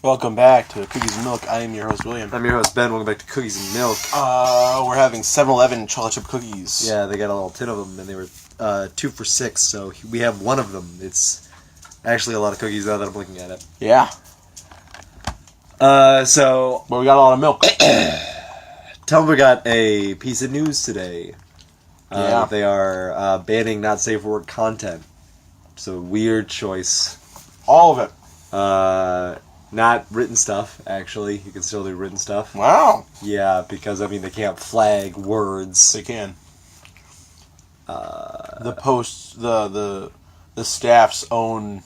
Welcome back to Cookies and Milk. I am your host, William. I'm your host, Ben. Welcome back to Cookies and Milk. We're having 7-Eleven chocolate chip cookies. Yeah, they got a little tin of them, and they were 2 for $6, so we have one of them. It's actually a lot of cookies now that I'm looking at it. Yeah. But we got a lot of milk. Tumblr got a piece of news today. Yeah. They are banning not safe for work content. So weird choice. All of it. Not written stuff, actually. You can still do written stuff. Wow. Yeah, because, they can't flag words. They can. The posts, the staff's own...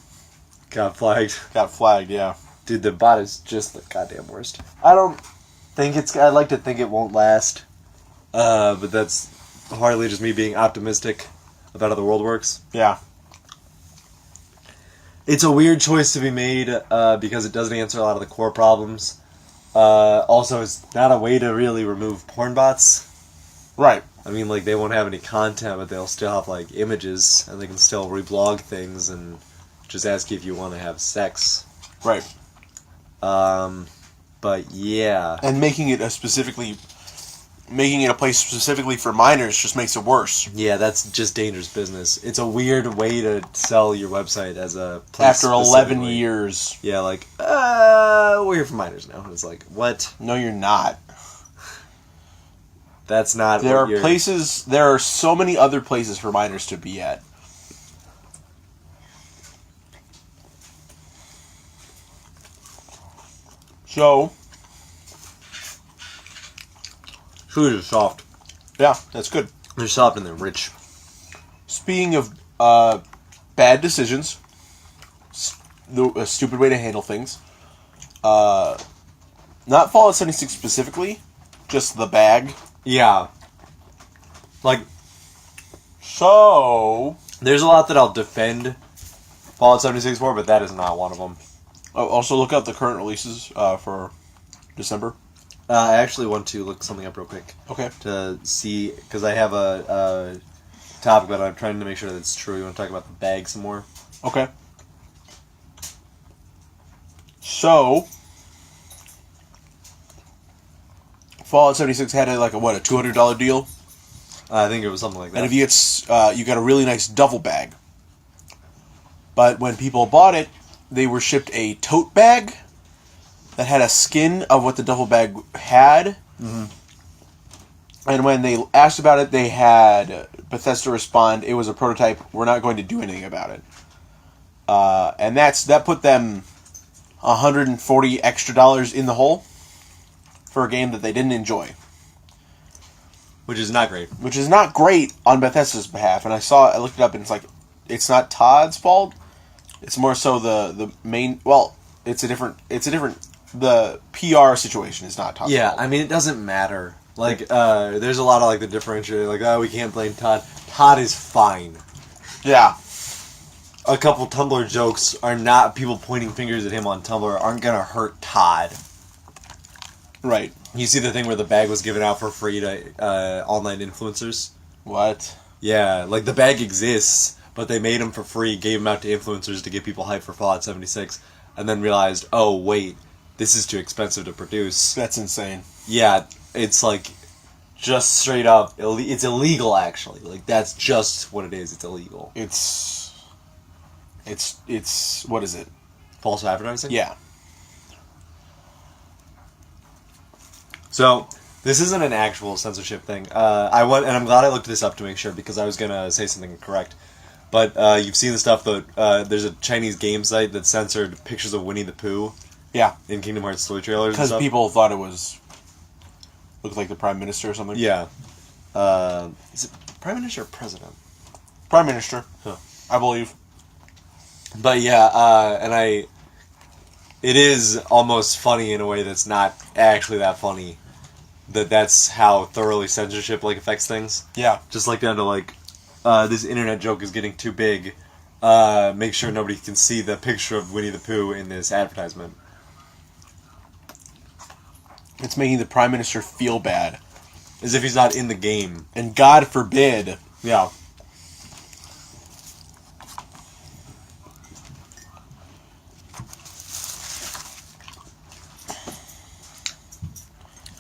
Got flagged. Got flagged, yeah. Dude, the bot is just the goddamn worst. I'd like to think it won't last. But that's hardly just me being optimistic about how the world works. Yeah. It's a weird choice to be made because it doesn't answer a lot of the core problems. Also, it's not a way to really remove porn bots. Right. They won't have any content, but they'll still have, images, and they can still reblog things and just ask you if you want to have sex. Right. But, yeah. And making it a place specifically for minors just makes it worse. Yeah, that's just dangerous business. It's a weird way to sell your website as a place After 11 years. Yeah, we're here for minors now. It's like, what? No, you're not. That's not There are so many other places for minors to be at. So... Food is soft. Yeah, that's good. They're soft and they're rich. Speaking of bad decisions, a stupid way to handle things, not Fallout 76 specifically, just the bag. Yeah. So... There's a lot that I'll defend Fallout 76 for, but that is not one of them. Also, look up the current releases for December. I actually want to look something up real quick. Okay. To see, because I have a topic, but I'm trying to make sure that it's true. You want to talk about the bag some more? Okay. So, Fallout 76 had a $200 deal? I think it was something like that. And if you get, you got a really nice duffel bag. But when people bought it, they were shipped a tote bag that had a skin of what the duffel bag had. Mm-hmm. And when they asked about it, they had Bethesda respond, it was a prototype, we're not going to do anything about it. And that put them $140 extra in the hole for a game that they didn't enjoy. Which is not great. Which is not great on Bethesda's behalf. And I looked it up, and it's like, it's not Todd's fault. It's more so the main, the PR situation is not Todd's fault. Yeah, it doesn't matter. There's a lot of, the differentiator, we can't blame Todd. Todd is fine. Yeah. A couple Tumblr jokes are not, people pointing fingers at him on Tumblr aren't gonna hurt Todd. Right. You see the thing where the bag was given out for free to online influencers? What? Yeah, the bag exists, but they made them for free, gave them out to influencers to get people hyped for Fallout 76, and then realized, oh, wait, this is too expensive to produce. That's insane. Yeah, it's just straight up, it's illegal, actually. That's just what it is, it's illegal. It's what is it? False advertising? Yeah. So, this isn't an actual censorship thing. I'm glad I looked this up to make sure, because I was gonna say something incorrect. But you've seen the stuff that there's a Chinese game site that censored pictures of Winnie the Pooh. Yeah. In Kingdom Hearts 3 trailers. Because people thought it looked like the Prime Minister or something. Yeah. Is it Prime Minister or President? Prime Minister. Huh. I believe. But yeah, it is almost funny in a way that's not actually that funny. That's how thoroughly censorship affects things. Yeah. Just down to this internet joke is getting too big. Make sure nobody can see the picture of Winnie the Pooh in this advertisement. It's making the Prime Minister feel bad. As if he's not in the game. And God forbid. Yeah.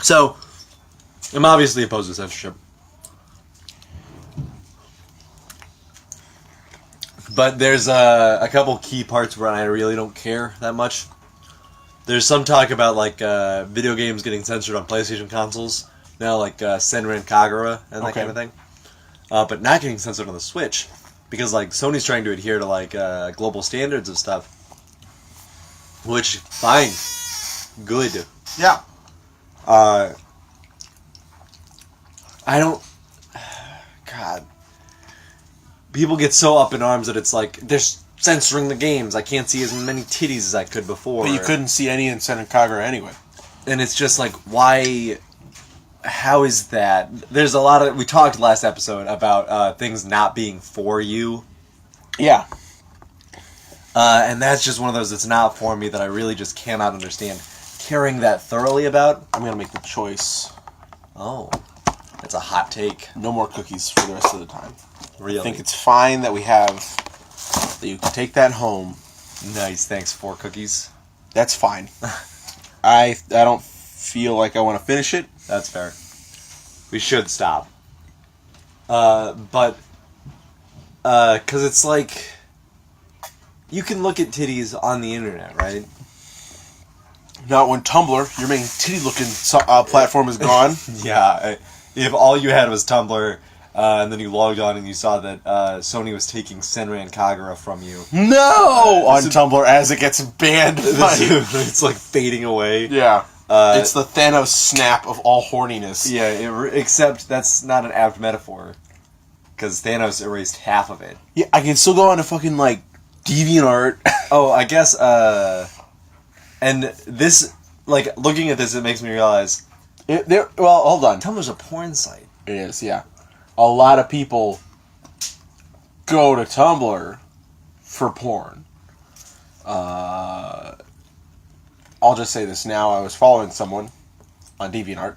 So, I'm obviously opposed to censorship. But there's a couple key parts where I really don't care that much. There's some talk about like video games getting censored on PlayStation consoles now, like Senran Kagura and that kind of thing. But not getting censored on the Switch because like Sony's trying to adhere to like global standards of stuff, which fine, good. Yeah. I don't. God. People get so up in arms that it's like they're censoring the games. I can't see as many titties as I could before. But you couldn't see any in Senran Kagura anyway. And it's just like, why? How is that? There's a lot of... We talked last episode about things not being for you. Yeah. And that's just one of those that's not for me that I really just cannot understand caring that thoroughly about. I'm going to make the choice. Oh. That's a hot take. No more cookies for the rest of the time. Really? I think it's fine that we have... that you can take that home. Nice, thanks. 4 cookies. That's fine. I don't feel like I want to finish it. That's fair. We should stop. But... because it's like... You can look at titties on the internet, right? Not when Tumblr, your main titty-looking platform, is gone. Yeah, if all you had was Tumblr, and then you logged on and you saw that Sony was taking Senran Kagura from you. No! On Tumblr as it gets banned. It's like fading away. Yeah. It's the Thanos snap of all horniness. Yeah, except that's not an apt metaphor. Because Thanos erased half of it. Yeah, I can still go on to fucking, like, DeviantArt. Oh, I guess, and this, like, looking at this, it makes me realize... well, hold on. Tumblr's a porn site. It is, yeah. A lot of people go to Tumblr for porn. I'll just say this now. I was following someone on DeviantArt.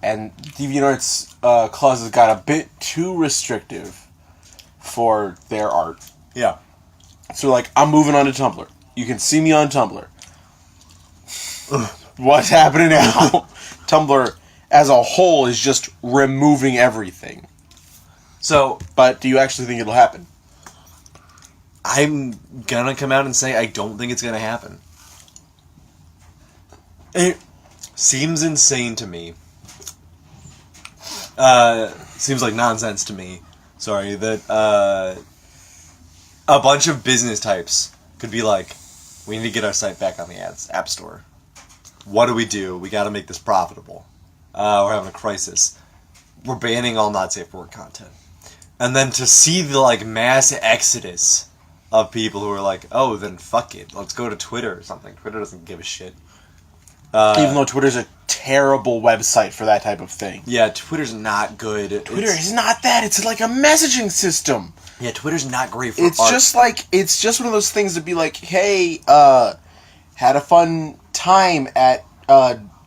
And DeviantArt's clauses got a bit too restrictive for their art. Yeah. So, like, I'm moving on to Tumblr. You can see me on Tumblr. What's happening now? Tumblr as a whole is just removing everything. So, but do you actually think it'll happen? I'm gonna come out and say I don't think it's gonna happen. It seems insane to me. Seems like nonsense to me. Sorry, that a bunch of business types could be like, we need to get our site back on the App Store. What do? We gotta make this profitable. We're having a crisis. We're banning all not safe for work content. And then to see the, like, mass exodus of people who are like, oh, then fuck it. Let's go to Twitter or something. Twitter doesn't give a shit. Even though Twitter's a terrible website for that type of thing. Yeah, Twitter's not good. Twitter is not that. It's like a messaging system. Yeah, Twitter's not great for art. It's just one of those things to be like, hey, had a fun time at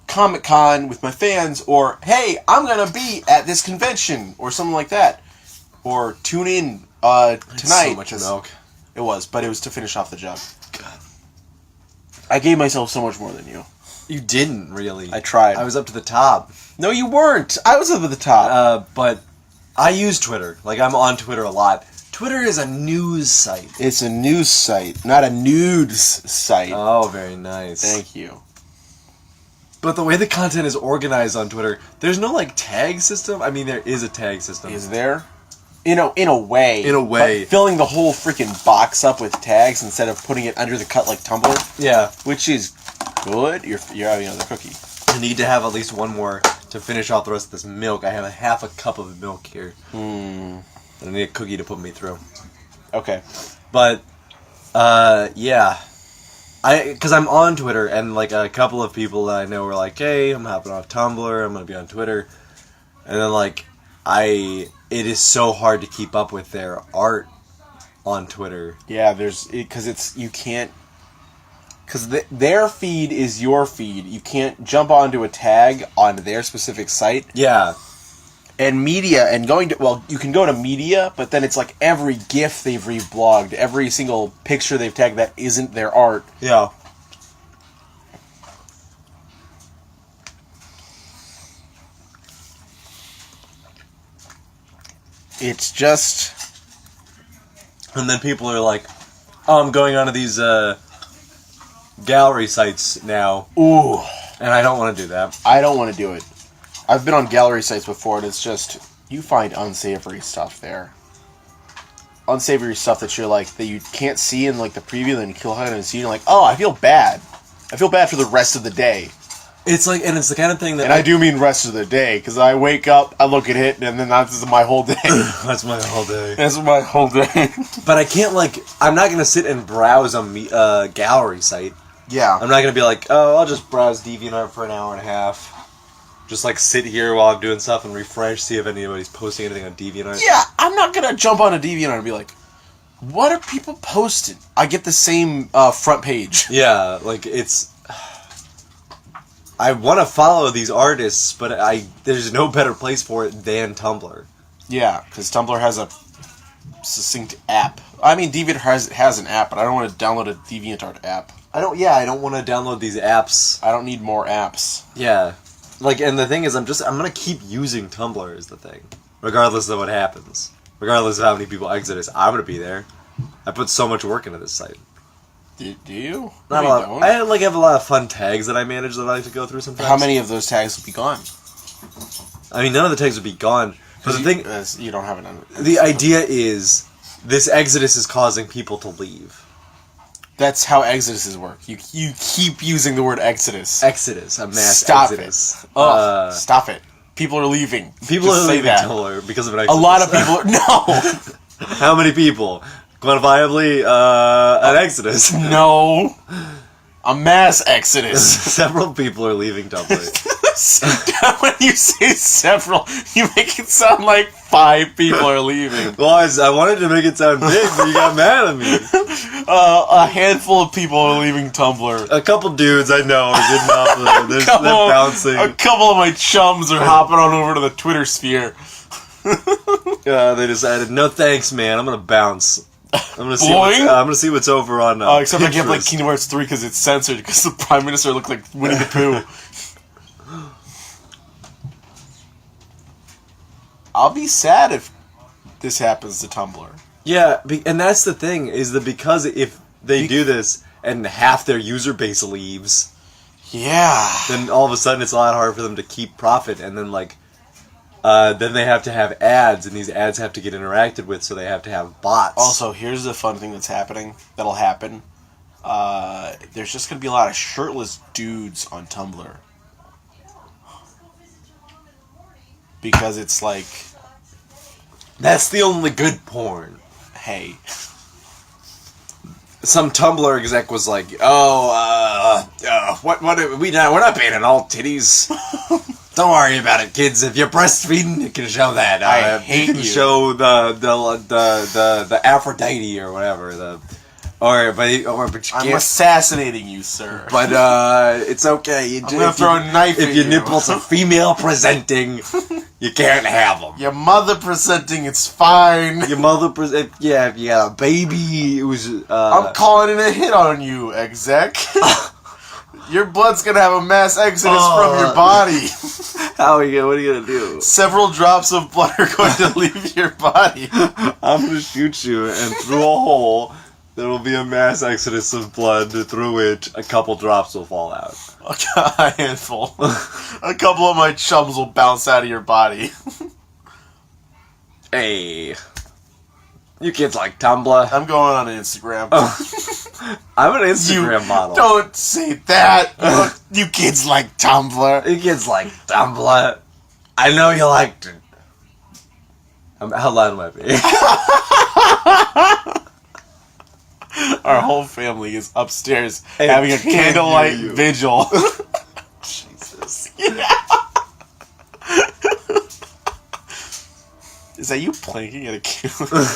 Comic-Con with my fans, or hey, I'm gonna be at this convention, or something like that. Or tune in tonight. So much milk. It was, but it was to finish off the job. God. I gave myself so much more than you. You didn't, really. I tried. I was up to the top. No, you weren't. I was up at the top. But I use Twitter. Like, I'm on Twitter a lot. Twitter is a news site. It's a news site, not a nudes site. Oh, very nice. Thank you. But the way the content is organized on Twitter, there's no, like, tag system. I mean, there is a tag system. Is there? In a way. In a way. But filling the whole freaking box up with tags instead of putting it under the cut like Tumblr. Yeah. Which is good. You're having another cookie. I need to have at least one more to finish off the rest of this milk. I have a half a cup of milk here. And I need a cookie to put me through. Okay. But, yeah. Because I'm on Twitter, and, like, a couple of people that I know were like, hey, I'm hopping off Tumblr, I'm going to be on Twitter. And then, like, it is so hard to keep up with their art on Twitter. Yeah, you can't, because their feed is your feed. You can't jump onto a tag on their specific site. Yeah. And media, and you can go to media, but then it's like every GIF they've reblogged, every single picture they've tagged that isn't their art. Yeah. It's just... And then people are like, oh, I'm going onto these gallery sites now. Ooh. And I don't want to do that. I don't want to do it. I've been on gallery sites before, and it's just... You find unsavory stuff there. Unsavory stuff that you're like... That you can't see in, like, the preview, and then you kill it and see, and you're like, oh, I feel bad. I feel bad for the rest of the day. It's like, and it's the kind of thing that... And I do mean rest of the day, because I wake up, I look at it, and then that's my whole day. That's my whole day. That's my whole day. But I can't, like... I'm not going to sit and browse a gallery site. Yeah. I'm not going to be like, oh, I'll just browse DeviantArt for an hour and a half. Just, like, sit here while I'm doing stuff and refresh, see if anybody's posting anything on DeviantArt. Yeah, I'm not going to jump on a DeviantArt and be like, what are people posting? I get the same front page. Yeah, like, it's... I want to follow these artists, but there's no better place for it than Tumblr. Yeah, because Tumblr has a succinct app. I mean, DeviantArt has an app, but I don't want to download a DeviantArt app. I don't want to download these apps. I don't need more apps. Yeah. Like, and the thing is, I'm going to keep using Tumblr is the thing. Regardless of what happens. Regardless of how many people exit us, I'm going to be there. I put so much work into this site. Do you? Not No, a lot. you don't. I have a lot of fun tags that I manage that I like to go through sometimes. How many of those tags will be gone? I mean, none of the tags would be gone. But the thing, You don't have it on. the idea is, this exodus is causing people to leave. That's how exoduses work. You keep using the word exodus. Exodus, a mass Stop exodus. it. Ugh, stop it. People are leaving. People Just are say leaving that. Tumblr because of an A exodus. lot of people are... No! How many people? Quantifiably, an exodus. No. A mass exodus. Several people are leaving Tumblr. When you say several, you make it sound like 5 people are leaving. Well, I wanted to make it sound big, but you got mad at me. A handful of people are leaving Tumblr. A couple dudes I know are getting off of it. They're bouncing. A couple of my chums are hopping on over to the Twitter sphere. They decided, no thanks, man. I'm gonna bounce. I'm gonna see what's over on. Except I can't play Pinterest. Kingdom Hearts 3 because it's censored because the Prime Minister looked like Winnie the Pooh. I'll be sad if this happens to Tumblr. Yeah, and that's the thing is that because if they do this and half their user base leaves, Yeah. then all of a sudden it's a lot harder for them to keep profit, and then then they have to have ads, and these ads have to get interacted with, so they have to have bots. Also, here's the fun thing that'll happen. There's just going to be a lot of shirtless dudes on Tumblr. Because it's like, that's the only good porn. hey, Some Tumblr exec was like, we're not banning all titties. Don't worry about it, kids. If you're breastfeeding, you can show that. I hate you can you. show the Aphrodite or whatever. But you I'm can't. assassinating you, sir. But it's okay. I'm gonna throw a knife if at your you. nipples are female presenting, you can't have them. Your mother presenting, it's fine. Your mother if you got a baby who's I'm calling in a hit on you, exec. Your blood's gonna have a mass exodus from your body. what are you gonna do? Several drops of blood are going to leave your body. I'm gonna shoot you, and through a hole, there will be a mass exodus of blood through which a couple drops will fall out. A handful. A couple of my chums will bounce out of your body. Hey, you kids like Tumblr? I'm going on Instagram. I'm an Instagram model. Don't say that. You kids like Tumblr. You kids like Tumblr. I know you liked it. How loud am I being? Our whole family is upstairs I having a can't candlelight hear you. vigil. Jesus. Is that you planking at a candle?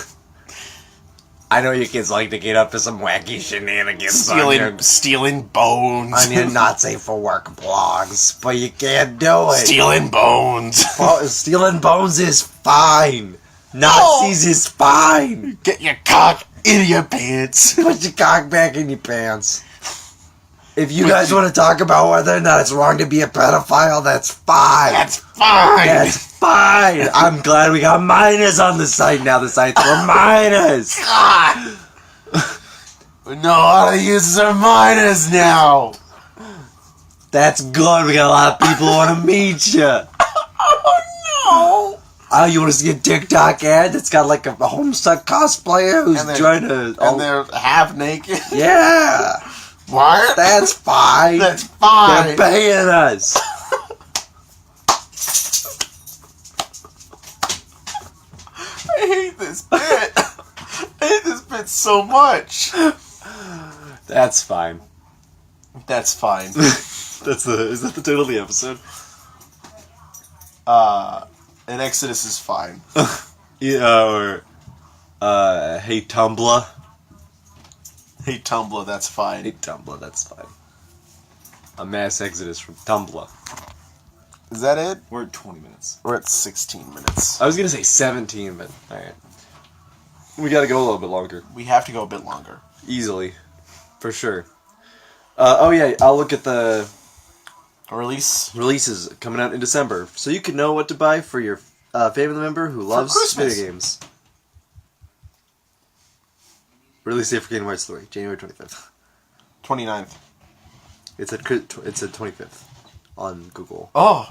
I know you kids like to get up to some wacky shenanigans on stealing bones. your not safe for work blogs, but you can't do it. Stealing bones. Stealing bones is fine. Nazis is fine. Get your cock in your pants. Put your cock back in your pants. If you guys want to talk about whether or not it's wrong to be a pedophile, that's fine. That's fine. That's fine. I'm glad we got minors on the site now. The site's for minors. God. We know how to use our minors now. That's good. We got a lot of people who want to meet you. Oh no. Oh, you want to see a TikTok ad that's got like a Homestuck cosplayer who's trying to... And they're half naked. Yeah. What? That's fine. That's fine. They're paying us. I hate this bit. I hate this bit so much. That's fine. That's fine. Is that the title of the episode? An Exodus is fine. Yeah, or hey Tumblr. Hey Tumblr, that's fine. Hey Tumblr, that's fine. A mass exodus from Tumblr. Is that it? We're at 20 minutes. We're at 16 minutes. I was gonna say 17, but alright. We gotta go a little bit longer. We have to go a bit longer. Easily. For sure. Oh yeah, I'll look at the A release? releases coming out in December, so you can know what to buy for your family member who loves Christmas. video games. Release date for Kingdom Hearts 3, January 25th. 29th. It's at 25th on Google. Oh!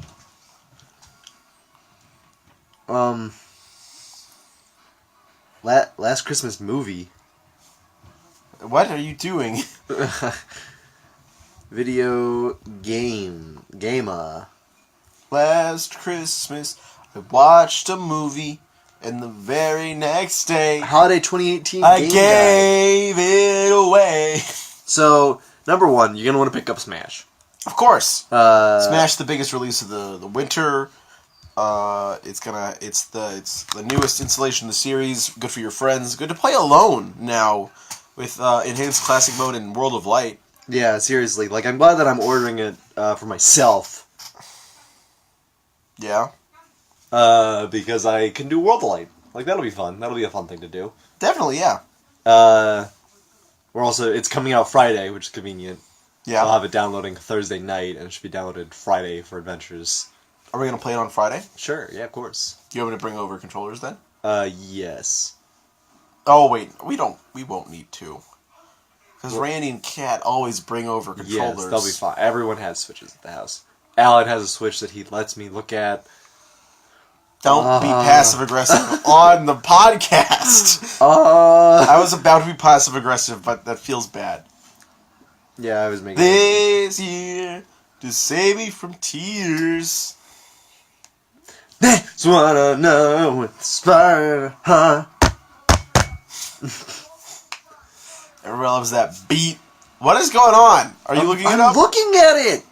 Last Christmas movie. What are you doing? Video game. Last Christmas, I watched a movie, and the very next day, Holiday 2018 I game gave guide. it away. So, number one, you're gonna want to pick up Smash. Of course. Smash. Smash, the biggest release of the winter. It's the newest installation of the series. Good for your friends. Good to play alone now with enhanced classic mode and World of Light. Yeah, seriously. Like, I'm glad that I'm ordering it for myself. Yeah, Because I can do World of Light. Like, that'll be fun. That'll be a fun thing to do. definitely. Yeah, We're also, it's coming out Friday, which is convenient. yeah. I'll have it downloading Thursday night, and it should be downloaded Friday for Adventures. Are we gonna play it on Friday? Sure, yeah, of course. Do you want me to bring over controllers then? Yes. Oh wait, we won't need to. Because Randy and Kat always bring over controllers. Yes, they'll be fine. Everyone has Switches at the house. Alan has a Switch that he lets me look at. Don't be passive aggressive on the podcast. Uh, I was about to be passive aggressive, but that feels bad. Yeah, I was making This year to save me from tears. Just wanna know with Spire, huh? Everyone loves that beat. What is going on? Are you looking it I'm up? looking at it.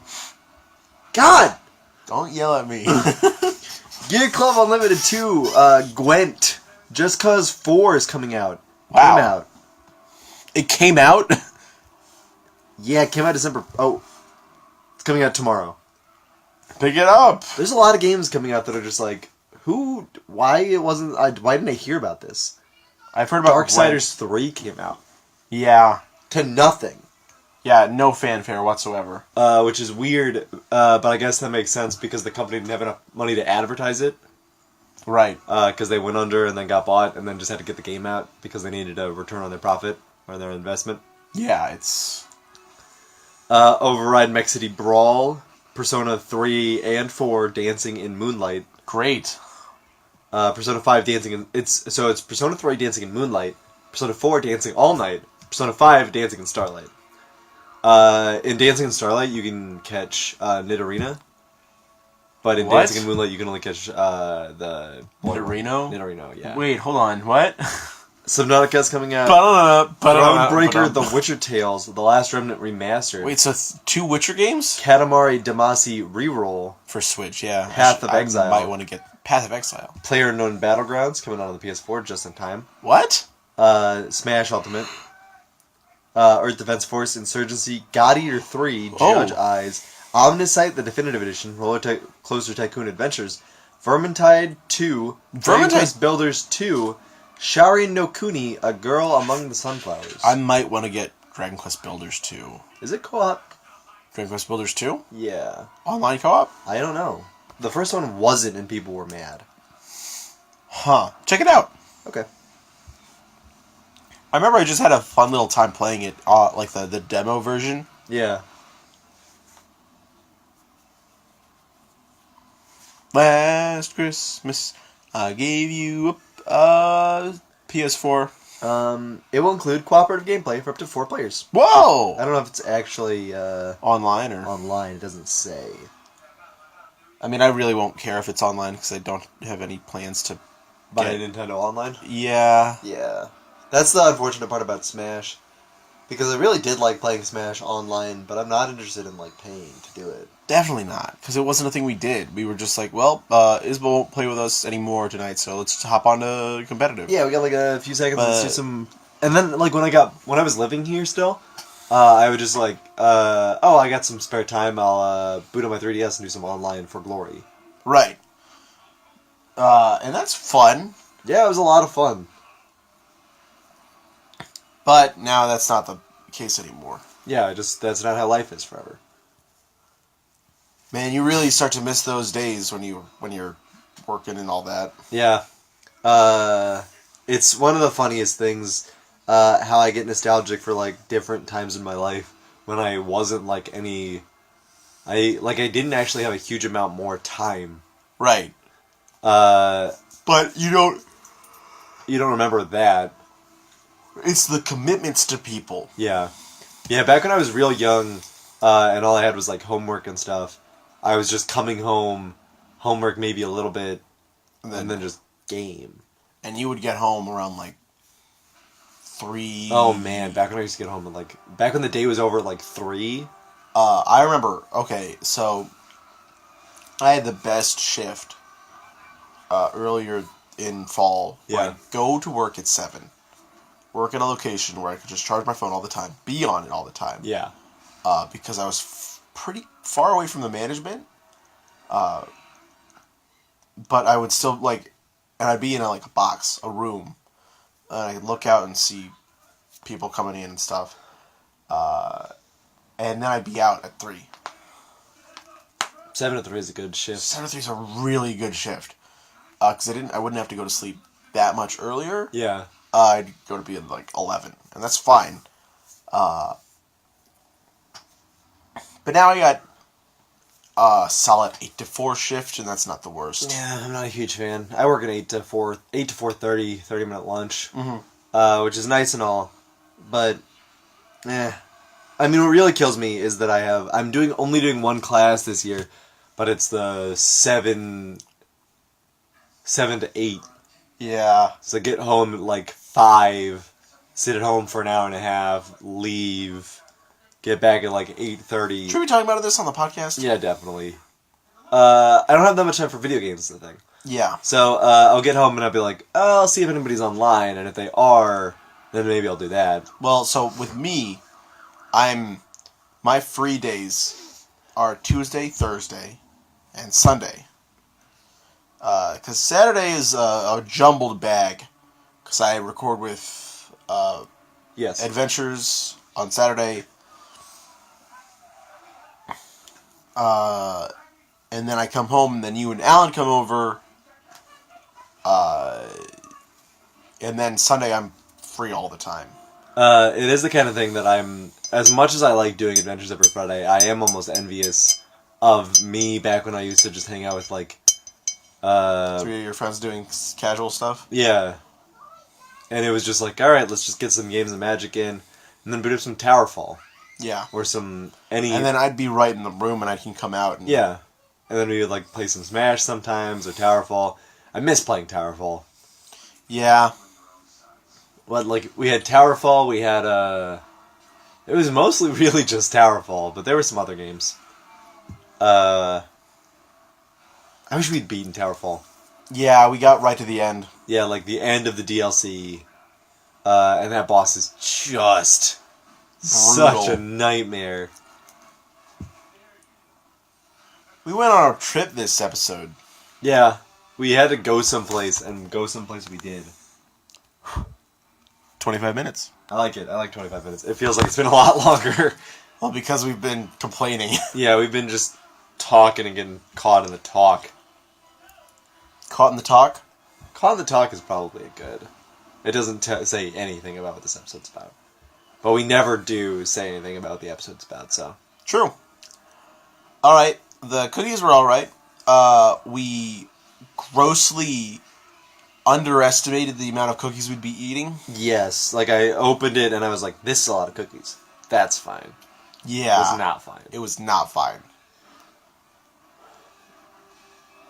God. Don't yell at me. Gear Club Unlimited 2, Gwent. Just Cause 4 is coming out. Wow. Came out. It came out? Yeah, it came out December. Oh. It's coming out tomorrow. Pick it up. There's a lot of games coming out that are just like, why didn't I hear about this? I've heard about Darksiders 3 came out. Yeah. To nothing. Yeah, no fanfare whatsoever. Which is weird, but I guess that makes sense because the company didn't have enough money to advertise it. Right. Because they went under and then got bought and then just had to get the game out because they needed a return on their profit or their investment. Yeah, it's... Override Mech City Brawl, Persona 3 and 4 Dancing in Moonlight. great. Persona 5 Dancing in... It's Persona 3 Dancing in Moonlight, Persona 4 Dancing All Night, Persona 5 Dancing in Starlight. In Dancing in Starlight, you can catch Nidorina. But in What? Dancing in Moonlight, you can only catch the... Nidorino? Nidorino, yeah. Wait, hold on. What? Subnautica's coming out. Thronebreaker, Thronebreaker, The Witcher Tales, The Last Remnant Remastered. Wait, so 2 Witcher games? Katamari Damacy Reroll. For Switch, yeah. Path of Exile. I might want to get Path of Exile. PlayerUnknown Battlegrounds coming out on the PS4 just in time. What? Smash Ultimate. Earth Defense Force Insurgency. God Eater 3. Judge Eyes. Omnisite, the Definitive Edition. Closer Tycoon Adventures. Vermintide 2. Dragon Quest Builders 2. Shari no Kuni, A Girl Among the Sunflowers. I might want to get Dragon Quest Builders 2. Is it co-op? Dragon Quest Builders 2? Yeah. Online co-op? I don't know. The first one wasn't, and people were mad. Huh. Check it out. Okay. I remember I just had a fun little time playing it, like the demo version. Yeah. Last Christmas, I gave you a PS4. It will include cooperative gameplay for up to 4 players. Whoa! I don't know if it's actually Online or online. It doesn't say. I mean, I really won't care if it's online because I don't have any plans to Buy get... Nintendo Online? Yeah. Yeah. That's the unfortunate part about Smash. Because I really did like playing Smash online, but I'm not interested in like paying to do it. Definitely not, because it wasn't a thing we did. We were just like, well, Isabel won't play with us anymore tonight, so let's hop on to competitive. Yeah, we got like a few seconds to do some... And then like when I was living here still, I would just like, I got some spare time, I'll boot up my 3DS and do some online for glory. Right. And that's fun. Yeah, it was a lot of fun. But now that's not the case anymore. Yeah, that's not how life is forever. Man, you really start to miss those days when you're working and all that. Yeah. It's one of the funniest things, how I get nostalgic for like different times in my life when I wasn't like I didn't actually have a huge amount more time. Right. But you don't remember that. It's the commitments to people. Yeah. Yeah, back when I was real young, and all I had was like homework and stuff, I was just coming home, homework maybe a little bit, and then just game. And you would get home around like 3. Oh man, back when I used to get home back when the day was over at like 3. I remember, okay, so I had the best shift earlier in fall. Where Yeah. I'd go to work at 7. Work at a location where I could just charge my phone all the time, be on it all the time. Yeah. Because I was pretty far away from the management. But I would still, like, and I'd be in a box, a room, and I could look out and see people coming in and stuff. And then I'd be out at 3. 7 to 3 is a good shift. 7 to 3 is a really good shift. Because I wouldn't have to go to sleep that much earlier. Yeah. I'd go to bed at like 11, and that's fine. But now I got a solid 8 to 4 shift, and that's not the worst. Yeah, I'm not a huge fan. I work an 8 to 4:30, 30-minute lunch, which is nice and all, but I mean, what really kills me is that I'm only doing one class this year, but it's the 7 to 8. Yeah. So get home at like 5, sit at home for an hour and a half, leave, get back at like 8:30. Should we be talking about this on the podcast? Yeah, definitely. I don't have that much time for video games, is the thing. Yeah. So I'll get home and I'll be like, oh, I'll see if anybody's online, and if they are, then maybe I'll do that. Well, so with me, my free days are Tuesday, Thursday, and Sunday. Because Saturday is a jumbled bag. Because I record with Yes. Adventures on Saturday. And then I come home, and then you and Alan come over. And then Sunday I'm free all the time. It is the kind of thing that as much as I like doing Adventures every Friday, I am almost envious of me back when I used to just hang out with like 3 of your friends doing casual stuff? Yeah. And it was just like, alright, let's just get some games of Magic in, and then boot up some Towerfall. Yeah. Or And then I'd be right in the room, and I can come out and... Yeah. And then we would like play some Smash sometimes, or Towerfall. I miss playing Towerfall. Yeah. But like, we had Towerfall, we had, it was mostly really just Towerfall, but there were some other games. I wish we'd beaten Towerfall. Yeah, we got right to the end. Yeah, like the end of the DLC. And that boss is just such a nightmare. We went on a trip this episode. Yeah, we had to go someplace, and go someplace we did. 25 minutes. I like it. I like 25 minutes. It feels like it's been a lot longer. Well, because we've been complaining. Yeah, we've been just talking and getting caught in the talk. Caught in the talk? Caught in the talk is probably good. It doesn't say anything about what this episode's about. But we never do say anything about what the episode's about, so. True. Alright, the cookies were alright. We grossly underestimated the amount of cookies we'd be eating. Yes, like I opened it and I was like, this is a lot of cookies. That's fine. Yeah. It was not fine. It was not fine.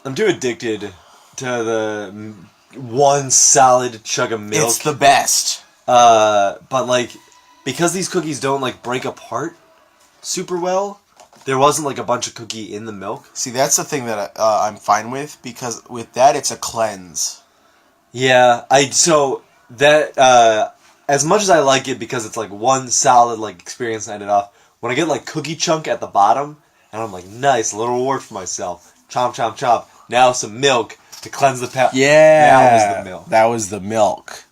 I'm too addicted to the one solid chug of milk. It's the best. But like, because these cookies don't like break apart super well, there wasn't like a bunch of cookie in the milk. See, that's the thing that I'm fine with, because with that, it's a cleanse. Yeah, so that as much as I like it because it's like one solid like experience and I ended off, when I get like cookie chunk at the bottom and I'm like, nice, a little reward for myself. Chomp, chomp, chomp. Now some milk to cleanse the palate. Yeah. That was the milk. That was the milk.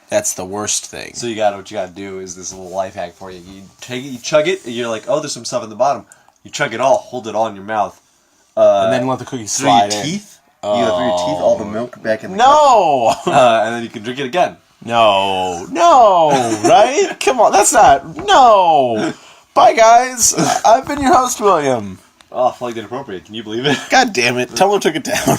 That's the worst thing. So what you gotta do is this little life hack for you. You take it, you chug it, and you're like, oh, there's some stuff at the bottom. You chug it all, hold it all in your mouth. And then let the cookies Through your slide in. teeth. You go through your teeth, all the milk back in the No! cup. And then you can drink it again. No, right? Come on, that's not... No! Bye, guys. I've been your host, William. Oh, flagged inappropriate. Can you believe it? God damn it. Tumblr took it down.